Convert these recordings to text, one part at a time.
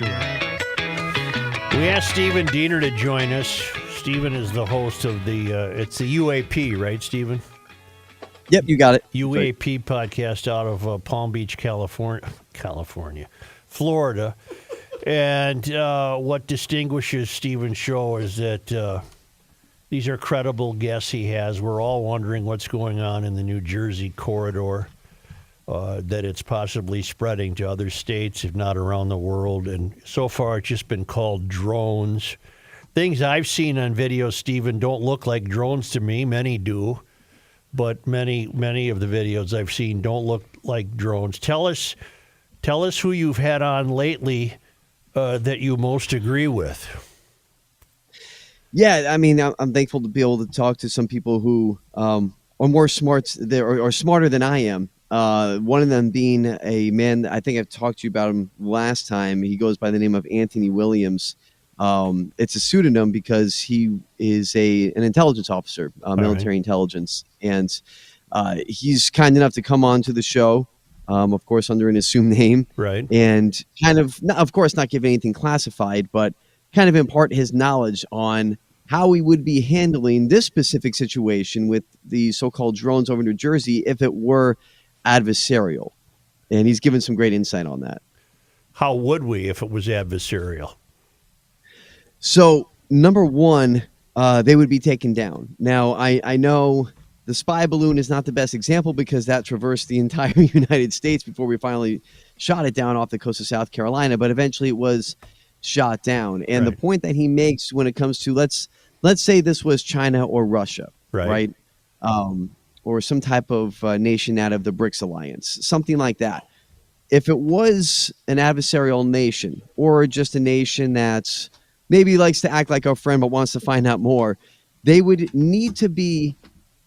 We asked Stephen Diener to join us. Stephen is the host of it's the UAP, right, Stephen? Yep, you got it. UAP podcast out of Palm Beach, California, Florida. And what distinguishes Stephen's show is that these are credible guests he has. We're all wondering what's going on in the New Jersey corridor, that it's possibly spreading to other states, if not around the world. And so far, it's just been called drones. Things I've seen on video, Stephen, don't look like drones to me. Many do. But many of the videos I've seen don't look like drones. Tell us who you've had on lately that you most agree with. Yeah, I mean, I'm thankful to be able to talk to some people who are more smart or smarter than I am. One of them being a man, I think I've talked to you about him last time. He goes by the name of Anthony Williams. It's a pseudonym because he is an intelligence officer, military intelligence. And he's kind enough to come on to the show, of course, under an assumed name. Right. And kind of, of course, not give anything classified, but kind of impart his knowledge on how we would be handling this specific situation with the so-called drones over New Jersey if it were adversarial. And he's given some great insight on that. How would we if it was adversarial? So, number one, they would be taken down. Now, I know the spy balloon is not the best example because that traversed the entire United States before we finally shot it down off the coast of South Carolina, but eventually it was shot down. And the point that he makes when it comes to, let's say this was China or Russia, right? Or some type of nation out of the BRICS alliance, something like that. If it was an adversarial nation or just a nation that's maybe likes to act like our friend but wants to find out more, they would need to be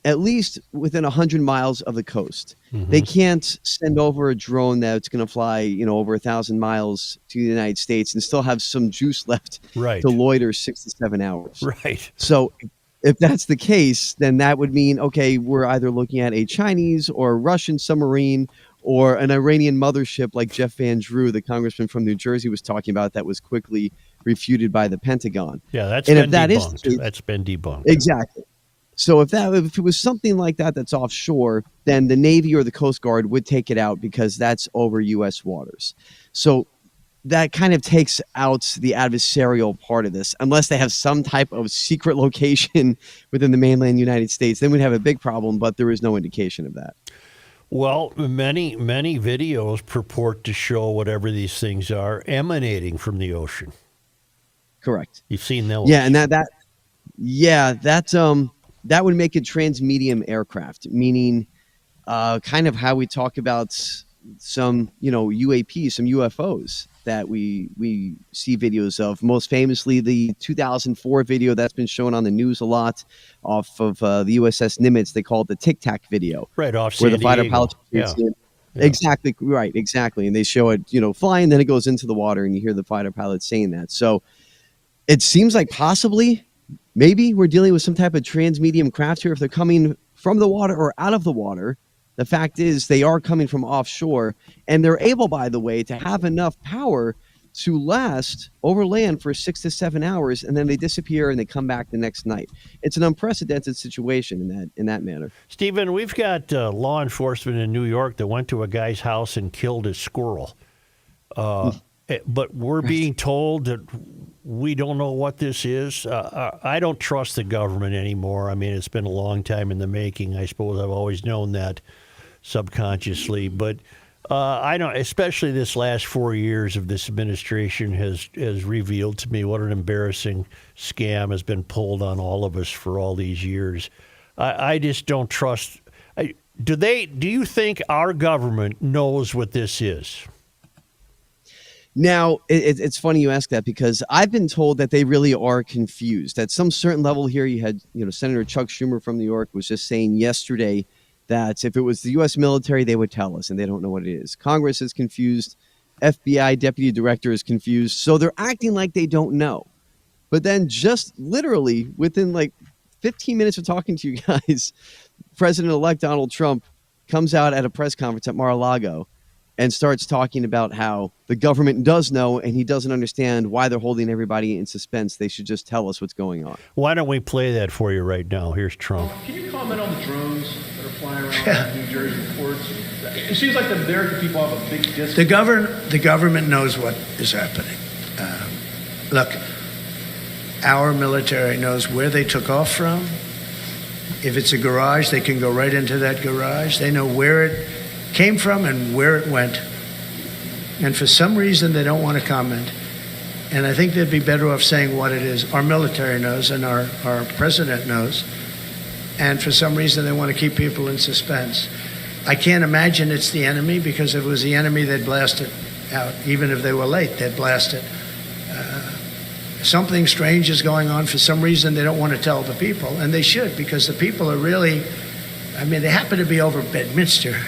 at least within 100 miles of the coast. Mm-hmm. They can't send over a drone that's going to fly, over 1,000 miles to the United States and still have some juice left to loiter 6 to 7 hours. Right. So if that's the case, then that would mean, okay, we're either looking at a Chinese or Russian submarine or an Iranian mothership like Jeff Van Drew, the congressman from New Jersey, was talking about, that was quickly refuted by the Pentagon. Yeah, that's been debunked. That's been debunked. Exactly. So if it was something like that that's offshore, then the Navy or the Coast Guard would take it out because that's over U.S. waters. So that kind of takes out the adversarial part of this. Unless they have some type of secret location within the mainland United States, then we'd have a big problem, but there is no indication of that. Well, many videos purport to show whatever these things are emanating from the ocean. Correct. You've seen those? Yeah, and that would make it transmedium aircraft, meaning kind of how we talk about some, UAPs, some UFOs that we see videos of. Most famously, the 2004 video that's been shown on the news a lot off of the USS Nimitz. They call it the Tic Tac video. Right, off where San the fighter Diego. pilots. Yeah. Exactly, right, exactly. And they show it, flying, then it goes into the water, and you hear the fighter pilots saying that. So it seems like possibly, maybe we're dealing with some type of transmedium craft here. If they're coming from the water or out of the water, the fact is they are coming from offshore, and they're able, by the way, to have enough power to last over land for 6 to 7 hours, and then they disappear and they come back the next night. It's an unprecedented situation in that manner. Stephen, we've got law enforcement in New York that went to a guy's house and killed his squirrel. But we're being told that we don't know what this is. I don't trust the government anymore. I mean, it's been a long time in the making. I suppose I've always known that subconsciously. But I don't, especially this last 4 years of this administration has revealed to me what an embarrassing scam has been pulled on all of us for all these years. I just don't trust. Do you think our government knows what this is? Now, it's funny you ask that because I've been told that they really are confused. At some certain level here, you had, Senator Chuck Schumer from New York was just saying yesterday that if it was the U.S. military, they would tell us, and they don't know what it is. Congress is confused. FBI deputy director is confused. So they're acting like they don't know. But then just literally within like 15 minutes of talking to you guys, President-elect Donald Trump comes out at a press conference at Mar-a-Lago and starts talking about how the government does know and he doesn't understand why they're holding everybody in suspense. They should just tell us what's going on. Why don't we play that for you right now? Here's Trump. Can you comment on the drones that are flying around New Jersey ports? It seems like the American people have a big distance. The government knows what is happening. Look, our military knows where they took off from. If it's a garage, they can go right into that garage. They know where it came from and where it went. And for some reason, they don't want to comment. And I think they'd be better off saying what it is. Our military knows and our president knows. And for some reason, they want to keep people in suspense. I can't imagine it's the enemy, because if it was the enemy, they'd blast it out. Even if they were late, they'd blast it. Something strange is going on. For some reason, they don't want to tell the people, and they should, because the people are really, I mean, they happen to be over Bedminster.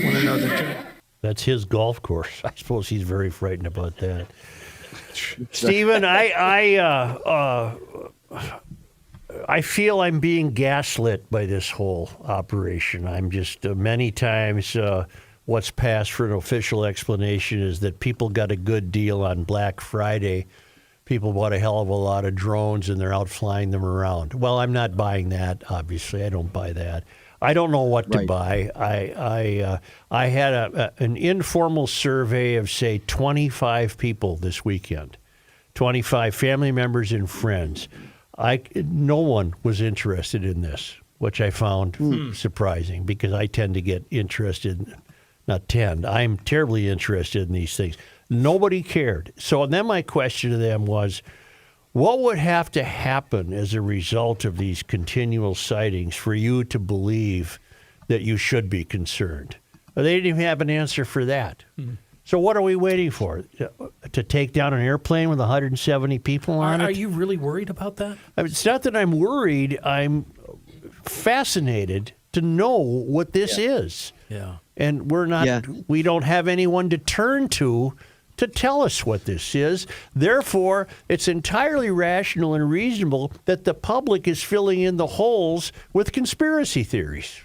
Want to know the truth. That's his golf course. I suppose he's very frightened about that. Stephen, I feel I'm being gaslit by this whole operation. I'm just many times what's passed for an official explanation is that people got a good deal on Black Friday. People bought a hell of a lot of drones and they're out flying them around. Well, I'm not buying that, obviously. I don't buy that. I don't know what to buy. I had an informal survey of, say, 25 people this weekend, 25 family members and friends. No one was interested in this, which I found surprising, because I tend to get interested. I'm terribly interested in these things. Nobody cared. So then my question to them was, what would have to happen as a result of these continual sightings for you to believe that you should be concerned? Well, they didn't even have an answer for that. Mm-hmm. So what are we waiting for? To take down an airplane with 170 people on it? Are you really worried about that? I mean, it's not that I'm worried. I'm fascinated to know what this is. Yeah. And we don't have anyone to turn to tell us what this is. Therefore, it's entirely rational and reasonable that the public is filling in the holes with conspiracy theories.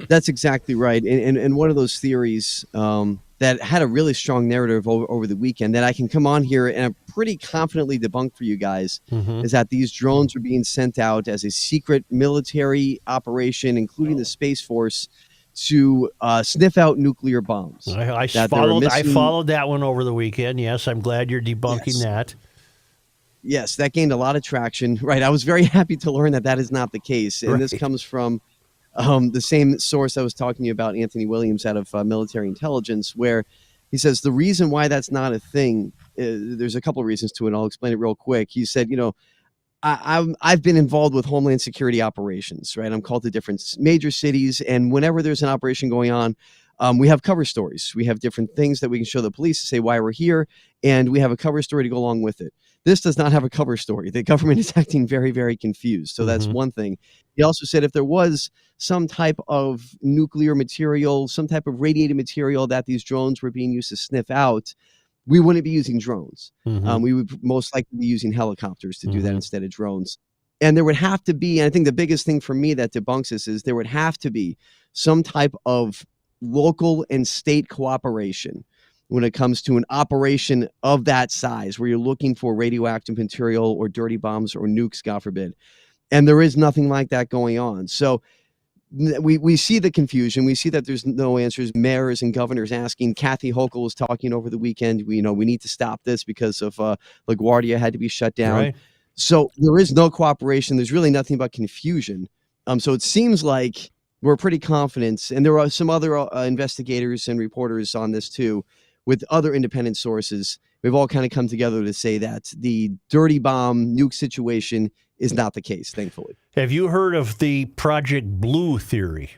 That's exactly right. And one of those theories that had a really strong narrative over the weekend that I can come on here and pretty confidently debunk for you guys is that these drones are being sent out as a secret military operation, including the Space Force, to sniff out nuclear bombs. I followed that one over the weekend. Yes, I'm glad you're debunking that. Yes, that gained a lot of traction. Right, I was very happy to learn that is not the case. And this comes from the same source I was talking to you about, Anthony Williams, out of military intelligence, where he says the reason why that's not a thing, there's a couple of reasons to it, and I'll explain it real quick. He said, I've been involved with Homeland Security operations, right? I'm called to different major cities, and whenever there's an operation going on, we have cover stories. We have different things that we can show the police to say why we're here, and we have a cover story to go along with it. This does not have a cover story. The government is acting very, very confused. So that's one thing. He also said if there was some type of nuclear material, some type of radiated material that these drones were being used to sniff out, we wouldn't be using drones. We would most likely be using helicopters to do that instead of drones. And there would have to be, and I think the biggest thing for me that debunks this is there would have to be some type of local and state cooperation when it comes to an operation of that size, where you're looking for radioactive material or dirty bombs or nukes, God forbid. And there is nothing like that going on. So we see the confusion. We see that there's no answers. Mayors and governors asking. Kathy Hochul was talking over the weekend. We need to stop this because of LaGuardia had to be shut down. Right. So there is no cooperation. There's really nothing but confusion. So it seems like we're pretty confident. And there are some other investigators and reporters on this too, with other independent sources. We've all kind of come together to say that the dirty bomb nuke situation is not the case, thankfully. Have you heard of the Project Blue theory?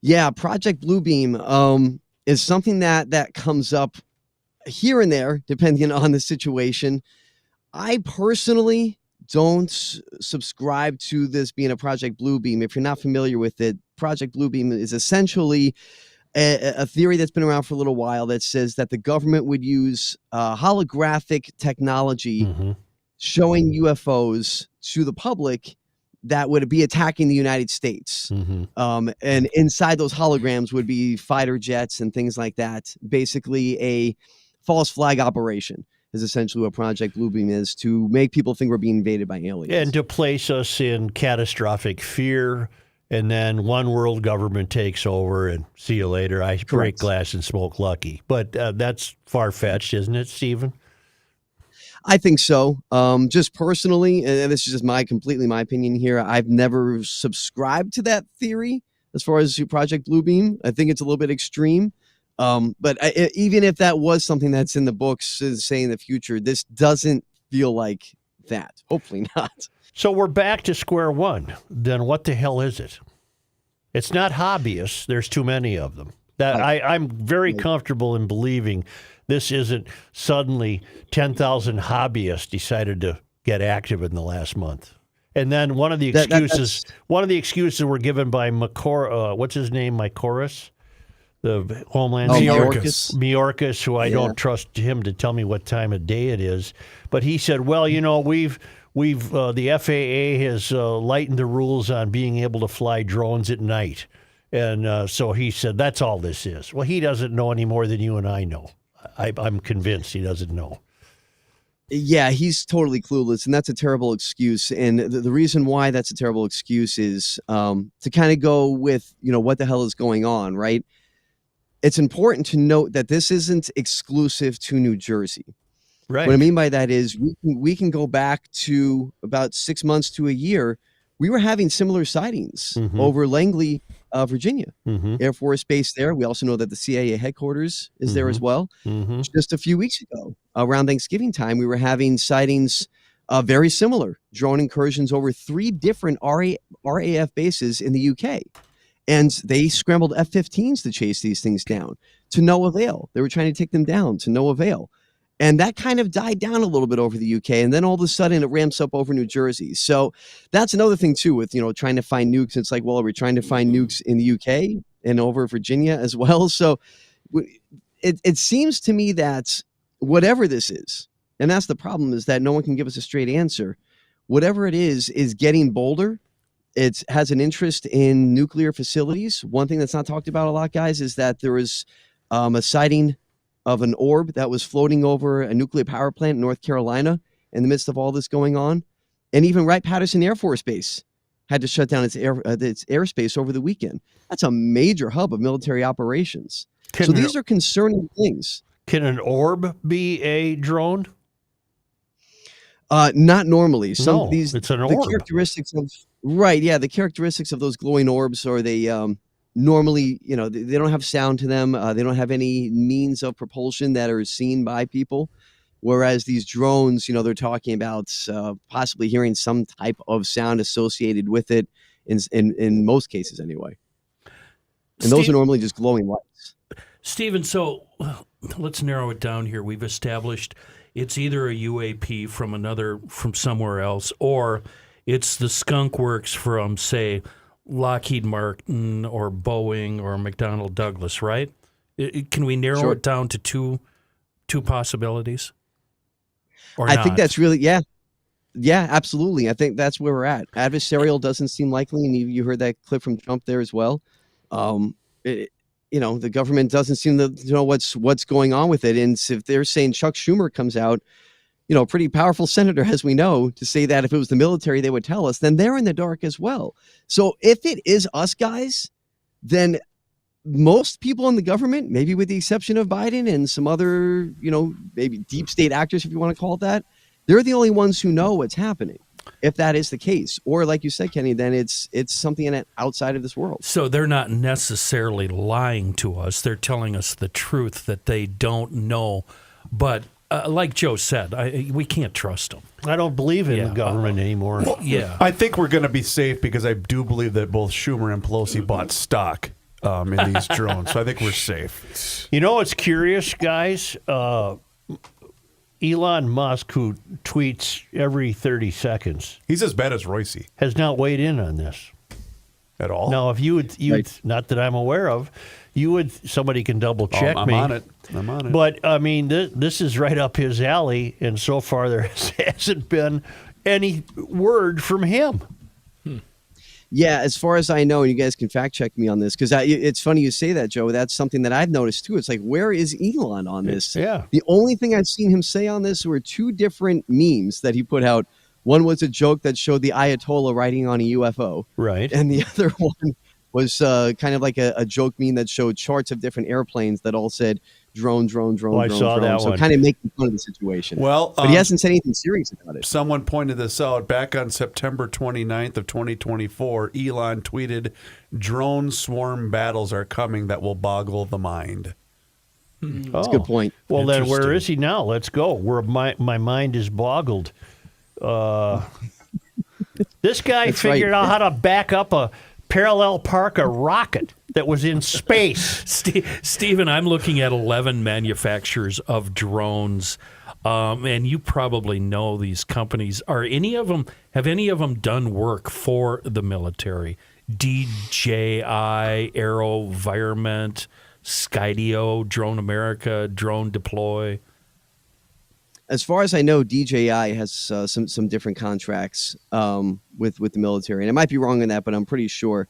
Yeah, Project Bluebeam is something that comes up here and there, depending on the situation. I personally don't subscribe to this being a Project Bluebeam. If you're not familiar with it, Project Bluebeam is essentially a theory that's been around for a little while that says that the government would use holographic technology showing UFOs to the public that would be attacking the United States. And inside those holograms would be fighter jets and things like that. Basically, a false flag operation is essentially what Project Bluebeam is, to make people think we're being invaded by aliens. And to place us in catastrophic fear, and then one world government takes over, and see you later. I break glass and smoke lucky. But that's far-fetched, isn't it, Stephen? I think so. Just personally, and this is just completely my opinion here, I've never subscribed to that theory as far as Project Bluebeam. I think it's a little bit extreme. But even if that was something that's in the books, say in the future, this doesn't feel like that. Hopefully not. So we're back to square one. Then what the hell is it? It's not hobbyists. There's too many of them. I'm very comfortable in believing this isn't suddenly 10,000 hobbyists decided to get active in the last month. And then one of the excuses were given by what's his name, Mayorkas? The Homeland Mayorkas, who I don't trust him to tell me what time of day it is. But he said, well, you know, we've the FAA has lightened the rules on being able to fly drones at night. And so he said, that's all this is. Well, he doesn't know any more than you and I know. I'm convinced he doesn't know. Yeah, he's totally clueless, and that's a terrible excuse. And the reason why that's a terrible excuse is to kind of go with, what the hell is going on, right? It's important to note that this isn't exclusive to New Jersey. Right. What I mean by that is we can go back to about 6 months to a year. We were having similar sightings over Langley, Virginia, Air Force Base there. We also know that the CIA headquarters is there as well. Just a few weeks ago, around Thanksgiving time, we were having sightings very similar, drone incursions over 3 different RAF bases in the UK. And they scrambled F-15s to chase these things down, to no avail. They were trying to take them down, to no avail. And that kind of died down a little bit over the UK. And then all of a sudden it ramps up over New Jersey. So that's another thing too with, trying to find nukes. It's like, well, are we trying to find nukes in the UK and over Virginia as well? So it seems to me that whatever this is, and that's the problem, is that no one can give us a straight answer. Whatever it is getting bolder. It has an interest in nuclear facilities. One thing that's not talked about a lot, guys, is that there was a sighting of an orb that was floating over a nuclear power plant in North Carolina in the midst of all this going on. And even Wright-Patterson Air Force Base had to shut down its airspace over the weekend. That's a major hub of military operations. So these are concerning things. Can an orb be a drone? Not normally. It's an orb. The characteristics of the characteristics of those glowing orbs are they normally, they don't have sound to them. They don't have any means of propulsion that are seen by people. Whereas these drones, they're talking about possibly hearing some type of sound associated with it in most cases anyway. And those are normally just glowing lights. Stephen, so let's narrow it down here. We've established it's either a UAP from somewhere else, or it's the skunk works from, say, Lockheed Martin or Boeing or McDonnell Douglas, right? Can we narrow it down to two possibilities? Or I think that's really, yeah, absolutely. I think that's where we're at. Adversarial doesn't seem likely, and you heard that clip from Trump there as well. The government doesn't seem to know what's going on with it. And if they're saying Chuck Schumer comes out, a pretty powerful senator, as we know, to say that if it was the military, they would tell us, then they're in the dark as well. So if it is us guys, then most people in the government, maybe with the exception of Biden and some other, maybe deep state actors, if you want to call it that, they're the only ones who know what's happening. If that is the case, or like you said, Kenny, then it's something outside of this world. So they're not necessarily lying to us. They're telling us the truth that they don't know. But like Joe said, we can't trust them. I don't believe in the government anymore. Yeah. I think we're going to be safe because I do believe that both Schumer and Pelosi bought stock in these drones. So I think we're safe. It's curious, guys. Elon Musk, who tweets every 30 seconds. He's as bad as Royce. Has not weighed in on this. At all? Now, if you would, not that I'm aware of, somebody can double check I'm me. on it. But, I mean, this is right up his alley, and so far there hasn't been any word from him. Yeah, as far as I know, and you guys can fact check me on this, because it's funny you say that, Joe. That's something that I've noticed too. It's like, where is Elon on this? Yeah. The only thing I've seen him say on this were two different memes that he put out. One was a joke that showed the Ayatollah riding on a UFO. Right. And the other one was kind of like a joke meme that showed charts of different airplanes that all said drone, drone, drone, I drone, saw drone. that So one. kind of making fun of the situation. Well, but he hasn't said anything serious about it. someone pointed this out back on September 29th of 2024. Elon tweeted, "Drone swarm battles are coming that will boggle the mind." That's a good point. Well, then where Interesting. is he now? Let's go. Where my mind is boggled. This guy That's figured right. out how to back up a parallel park a rocket that was in space. Stephen, I'm looking at 11 manufacturers of drones, and you probably know these companies. Have any of them done work for the military? DJI, AeroVironment, Skydio, Drone America, Drone Deploy. As far as I know, DJI has some different contracts with the military, and I might be wrong on that, but I'm pretty sure.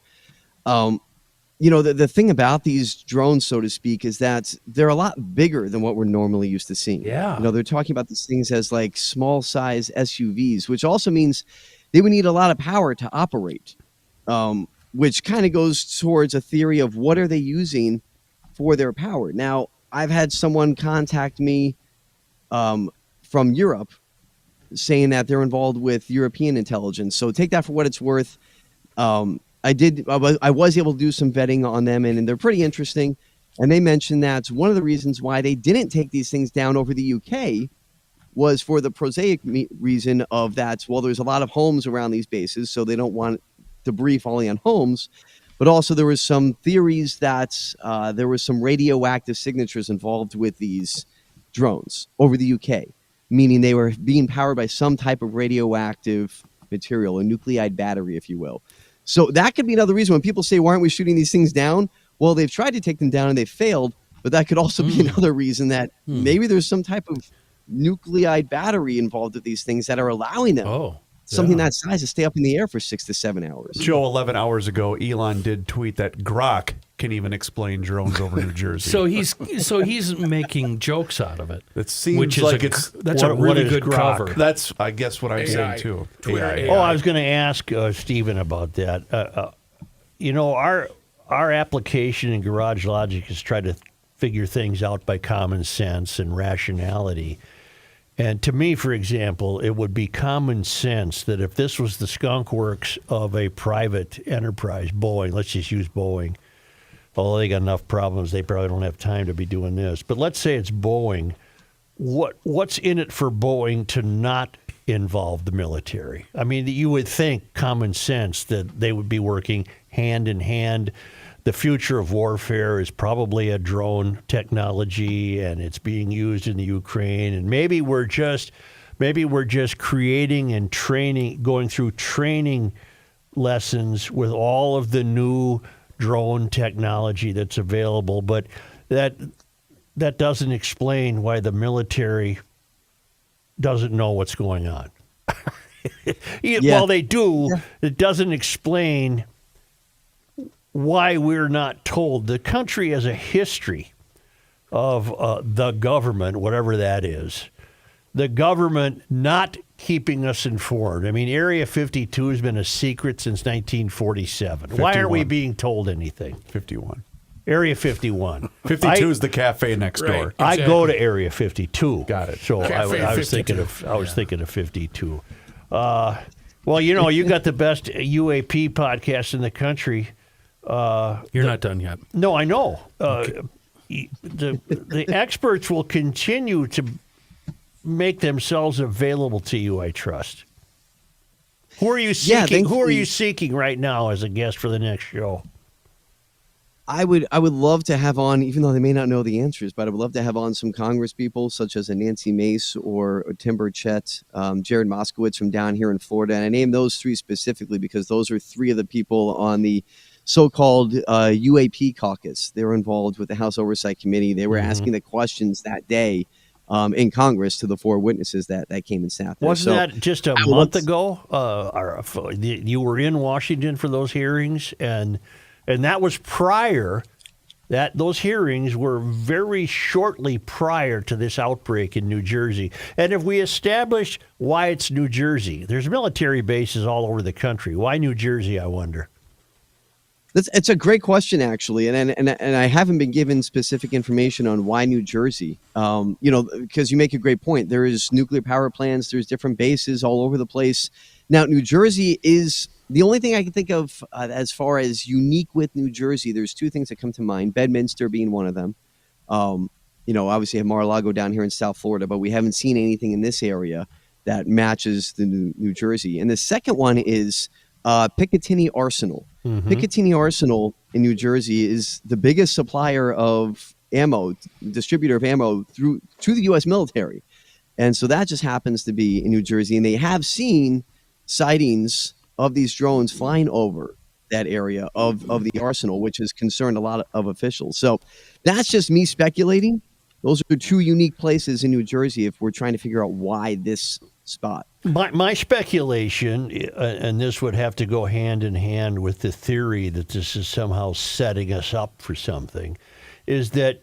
The thing about these drones, so to speak, is that they're a lot bigger than what we're normally used to seeing. Yeah. They're talking about these things as like small size SUVs, which also means they would need a lot of power to operate, which kind of goes towards a theory of what are they using for their power. Now, I've had someone contact me from Europe saying that they're involved with European intelligence. So take that for what it's worth. I was able to do some vetting on them, and they're pretty interesting. And they mentioned that one of the reasons why they didn't take these things down over the UK was for the prosaic reason of that, well, there's a lot of homes around these bases, so they don't want debris falling on homes. But also there was some theories that there was some radioactive signatures involved with these drones over the UK, meaning they were being powered by some type of radioactive material, a nuclide battery, if you will. So that could be another reason when people say, why aren't we shooting these things down? Well, they've tried to take them down and they failed, but that could also be another reason that maybe there's some type of nuclide battery involved with these things that are allowing them something that size to stay up in the air for 6 to 7 hours. Joe, 11 hours ago, Elon did tweet that Grok can even explain drones over New Jersey. So he's making jokes out of it. It seems which is like it's that's a what really is good Grok? cover. That's, I guess, what I'm saying too. Twitter AI. AI. Oh, I was going to ask Stephen about that. Our application in Garage Logic is try to figure things out by common sense and rationality. And to me, for example, it would be common sense that if this was the skunk works of a private enterprise, Boeing, let's just use Boeing. Although they got enough problems, they probably don't have time to be doing this. But let's say it's Boeing. What's in it for Boeing to not involve the military? I mean, you would think common sense that they would be working hand in hand. The future of warfare is probably a drone technology, and it's being used in the Ukraine. And maybe we're just creating and training, going through training lessons with all of the new drone technology that's available. But that doesn't explain why the military doesn't know what's going on. Well, they do. Yeah. It doesn't explain why we're not told. The country has a history of the government, whatever that is, the government not keeping us informed. I mean, Area 52 has been a secret since 1947. 51. Why aren't we being told anything? 51. Area 51. 52 is the cafe next door. Exactly. I go to Area 52. Got it. So I was thinking of 52. Well, you got the best UAP podcast in the country. You're not done yet. No, I know. The experts will continue to make themselves available to you, I trust. Who are you seeking? Who are you seeking right now as a guest for the next show? I would love to have on, even though they may not know the answers, but I would love to have on some Congress people such as a Nancy Mace or Tim Burchett, Jared Moskowitz from down here in Florida. And I named those three specifically because those are three of the people on the so-called UAP caucus. They were involved with the House Oversight Committee. They were asking the questions that day in Congress to the 4 witnesses that came and sat there. Wasn't that just a I month was- ago? You were in Washington for those hearings, and that was prior. Those hearings were very shortly prior to this outbreak in New Jersey. And if we establish why it's New Jersey, there's military bases all over the country. Why New Jersey, I wonder? It's a great question, actually, and I haven't been given specific information on why New Jersey. Because you make a great point. There is nuclear power plants. There's different bases all over the place. Now, New Jersey is the only thing I can think of as far as unique with New Jersey. There's 2 things that come to mind. Bedminster being one of them. Obviously, have Mar-a-Lago down here in South Florida, but we haven't seen anything in this area that matches the New Jersey. And the second one is Picatinny Arsenal. Mm-hmm. Picatinny Arsenal in New Jersey is the biggest supplier of ammo, distributor of ammo to the U.S. military. And so that just happens to be in New Jersey. And they have seen sightings of these drones flying over that area of the arsenal, which has concerned a lot of officials. So that's just me speculating. Those are 2 unique places in New Jersey if we're trying to figure out why this spot. My speculation, and this would have to go hand in hand with the theory that this is somehow setting us up for something, is that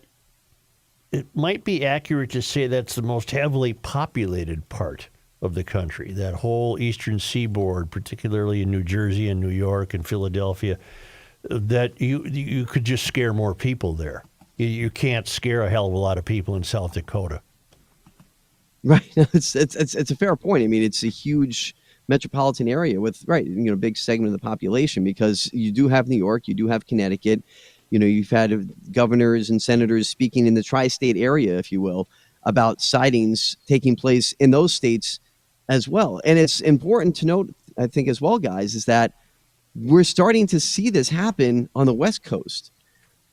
it might be accurate to say that's the most heavily populated part of the country, that whole eastern seaboard, particularly in New Jersey and New York and Philadelphia, that you could just scare more people there. You can't scare a hell of a lot of people in South Dakota. Right. It's a fair point. I mean, it's a huge metropolitan area with, a big segment of the population, because you do have New York, you do have Connecticut, you've had governors and senators speaking in the tri-state area, if you will, about sightings taking place in those states as well. And it's important to note, I think, as well, guys, is that we're starting to see this happen on the West Coast.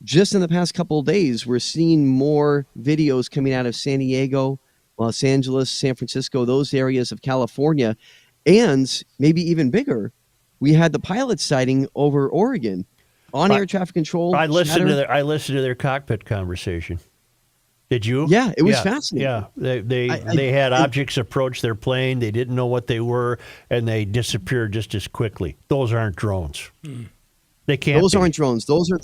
Just in the past couple of days, we're seeing more videos coming out of San Diego, Los Angeles, San Francisco, those areas of California, and maybe even bigger. We had the pilot sighting over Oregon on air traffic control. I listened to their cockpit conversation. Did you? Yeah, it was fascinating. Yeah, they had objects approach their plane. They didn't know what they were, and they disappeared just as quickly. Those aren't drones. They can't. Those be. aren't drones. Those are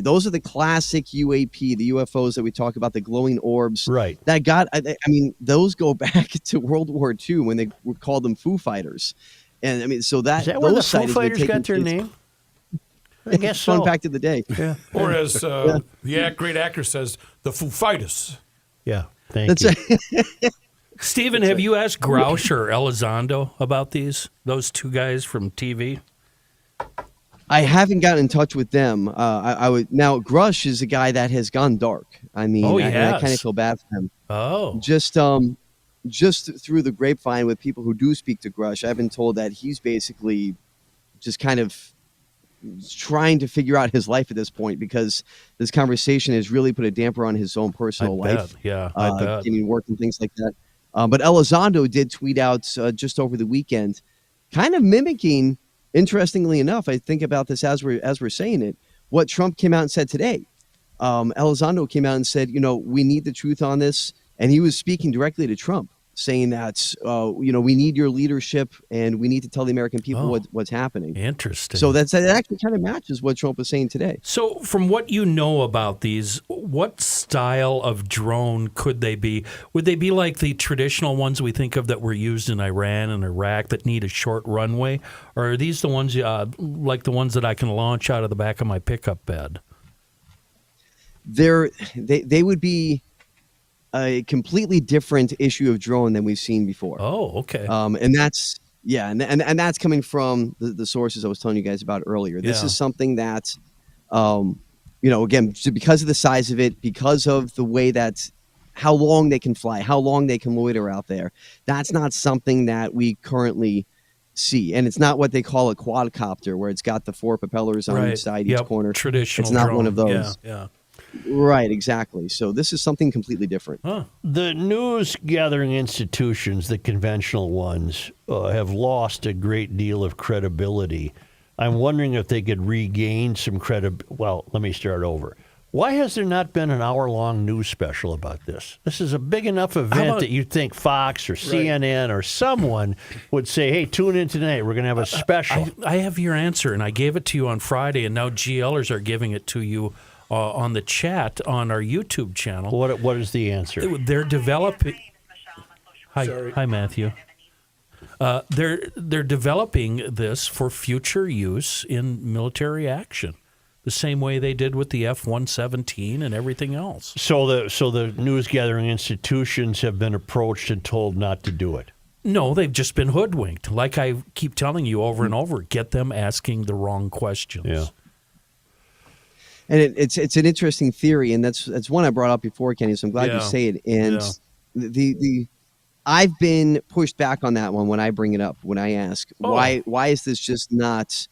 those are the classic UAP, the UFOs that we talk about, the glowing orbs. Right. That those go back to World War II when they called them Foo Fighters. And I mean, so that Is that where the those Foo sightings were Fighters taking got their place- name? I guess so. Fun fact of the day. Yeah. Or as the great actor says, the Foo Fighters. Yeah. Thank That's you. right. Stephen, have you asked Grouch or Elizondo about those 2 guys from TV? I haven't gotten in touch with them. I would now. Grush is a guy that has gone dark. I mean, Oh, he I has. kind of feel bad for him. Oh. Just through the grapevine with people who do speak to Grush, I've been told that he's basically just kind of trying to figure out his life at this point, because this conversation has really put a damper on his own personal I bet. life. Yeah, I bet. Getting work and things like that. But Elizondo did tweet out just over the weekend, kind of mimicking, interestingly enough, I think about this as we're saying it, what Trump came out and said today. Elizondo came out and said, we need the truth on this. And he was speaking directly to Trump, saying that, we need your leadership and we need to tell the American people what's happening. Interesting. So that actually kind of matches what Trump was saying today. So from what you know about these, what style of drone could they be? Would they be like the traditional ones we think of that were used in Iran and Iraq that need a short runway? Or are these the ones like the ones that I can launch out of the back of my pickup bed? They would be a completely different issue of drone than we've seen before. Oh, okay. And that's and that's coming from the sources I was telling you guys about earlier. This is something that, again, because of the size of it, because of the way that how long they can fly, how long they can loiter out there, that's not something that we currently see. And it's not what they call a quadcopter, where it's got the 4 propellers on each side, each corner. Traditional It's not drone. one of those. Yeah. Right, exactly. So this is something completely different. Huh. The news gathering institutions, the conventional ones, have lost a great deal of credibility. I'm wondering if they could regain some credibility. Well, let me start over. Why has there not been an hour-long news special about this? This is a big enough event that you'd think Fox or CNN or someone would say, hey, tune in tonight. We're going to have a special. I have your answer, and I gave it to you on Friday, and now GLers are giving it to you on the chat on our YouTube channel. What is the answer? They're developing. Hi, Matthew. They're developing this for future use in military action, the same way they did with the F-117 and everything else. So the news gathering institutions have been approached and told not to do it. No, they've just been hoodwinked. Like I keep telling you over and over, get them asking the wrong questions. Yeah. And it's an interesting theory, and that's one I brought up before, Kenny. So I'm glad you say it. And the I've been pushed back on that one when I bring it up, when I ask why is this just not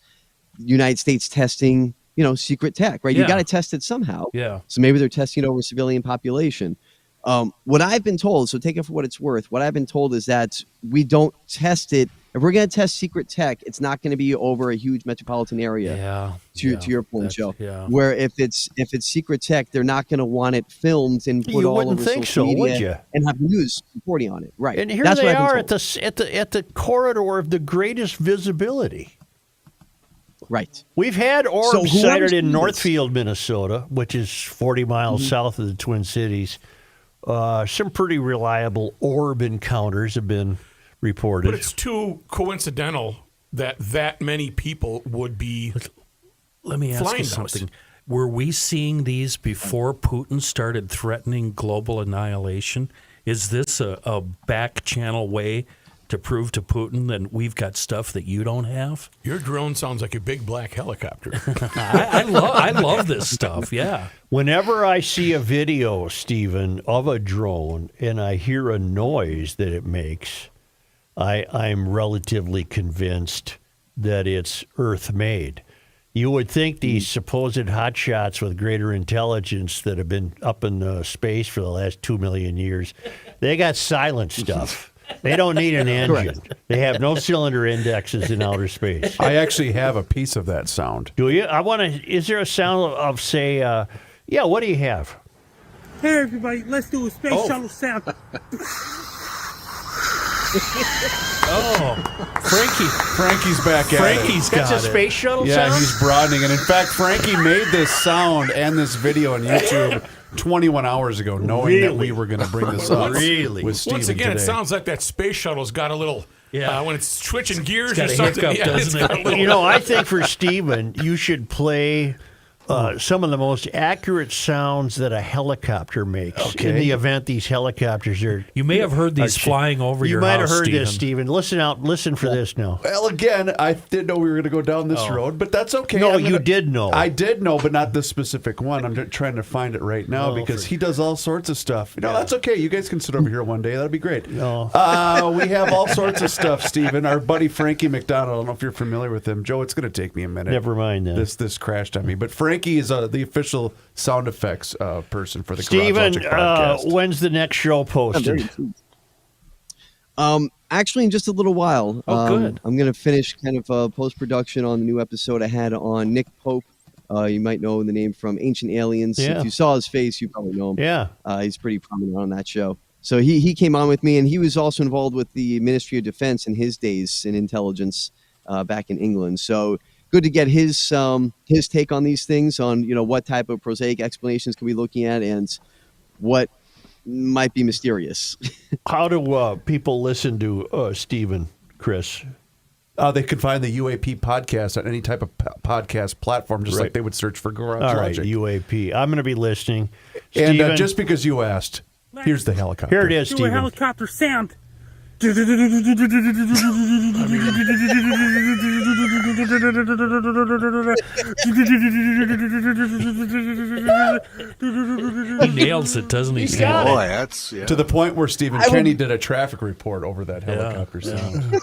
United States testing, secret tech, right? You got to test it somehow. Yeah. So maybe they're testing it over civilian population. What I've been told, so take it for what it's worth. What I've been told is that we don't test it. If we're going to test secret tech, it's not going to be over a huge metropolitan area. To your point, Joe. Yeah. Where if it's secret tech, they're not going to want it filmed and put all over social media would you? And have news reporting on it. Right. And here That's they what I've are been told. at the corridor of the greatest visibility. Right. We've had orbs So whoever's sighted in doing Northfield, Minnesota, which is 40 miles south of the Twin Cities. Some pretty reliable orb encounters have been reported. But it's too coincidental that many people would be. Let me ask you something. Were we seeing these before Putin started threatening global annihilation? Is this a back channel way to prove to Putin that we've got stuff that you don't have? Your drone sounds like a big black helicopter. I love this stuff, yeah. Whenever I see a video, Stephen, of a drone and I hear a noise that it makes, I'm relatively convinced that it's Earth-made. You would think these supposed hotshots with greater intelligence that have been up in space for the last 2 million years, they got silent stuff. They don't need an engine. They have no cylinder indexes in outer space. I actually have a piece of that sound. Do you? Is there a sound of, say, what do you have? Hey, everybody, let's do a space shuttle sound. Frankie's back at it. Frankie's got That's a space shuttle Yeah, sound? he's broadening. And in fact, Frankie made this sound and this video on YouTube 21 hours ago, knowing that we were going to bring this up with Stephen Once again, today. it sounds like that space shuttle's got a little. When it's switching gears It's got or a something. hiccup, doesn't it's got it? a little- I think for Stephen, you should play some of the most accurate sounds that a helicopter makes in the event these helicopters are... You may have heard these flying over your house, You might have heard Stephen. this, Stephen. Listen for this now. Well, again, I didn't know we were going to go down this road, but that's okay. No, you did know. I did know, but not this specific one. I'm trying to find it right now because he does all sorts of stuff. That's okay. You guys can sit over here one day. That'd be great. No. We have all sorts of stuff, Stephen. Our buddy Frankie McDonald, I don't know if you're familiar with him. Joe, it's going to take me a minute. Never mind that. This crashed on me. But Frankie is the official sound effects person for the Stephen, Garage Logic podcast. when's the next show posted? Actually, in just a little while. Good. I'm going to finish kind of post-production on the new episode I had on Nick Pope. You might know the name from Ancient Aliens. Yeah. If you saw his face, you probably know him. Yeah. He's pretty prominent on that show. So he came on with me, and he was also involved with the Ministry of Defense in his days in intelligence back in England. So good to get his take on these things, on what type of prosaic explanations can we be looking at and what might be mysterious. How do people listen to Stephen, Chris? They can find the UAP podcast on any type of podcast platform, just like they would search for Garage All right, Logic. UAP. I'm going to be listening. And Stephen, just because you asked, here's the helicopter. here it is, Do a Stephen. helicopter sound. He nails it, doesn't he? got Boy, that's To the point where Stephen Kenny did a traffic report over that helicopter sound.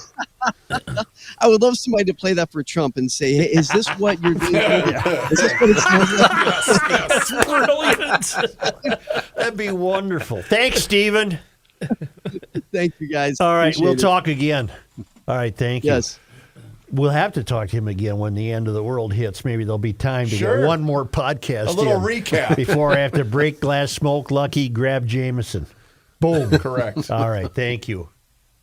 I would love somebody to play that for Trump and say, hey, is this what you're doing? Is this what it sounds like? Brilliant. That'd be wonderful. Thanks, Stephen. Thank you, guys. All right, Appreciate we'll it. talk again. All right, thank you. Yes. We'll have to talk to him again when the end of the world hits. Maybe there'll be time to Sure. get one more podcast A little in recap. before I have to break glass, smoke Lucky, grab Jameson. Boom. Correct. All right. Thank you.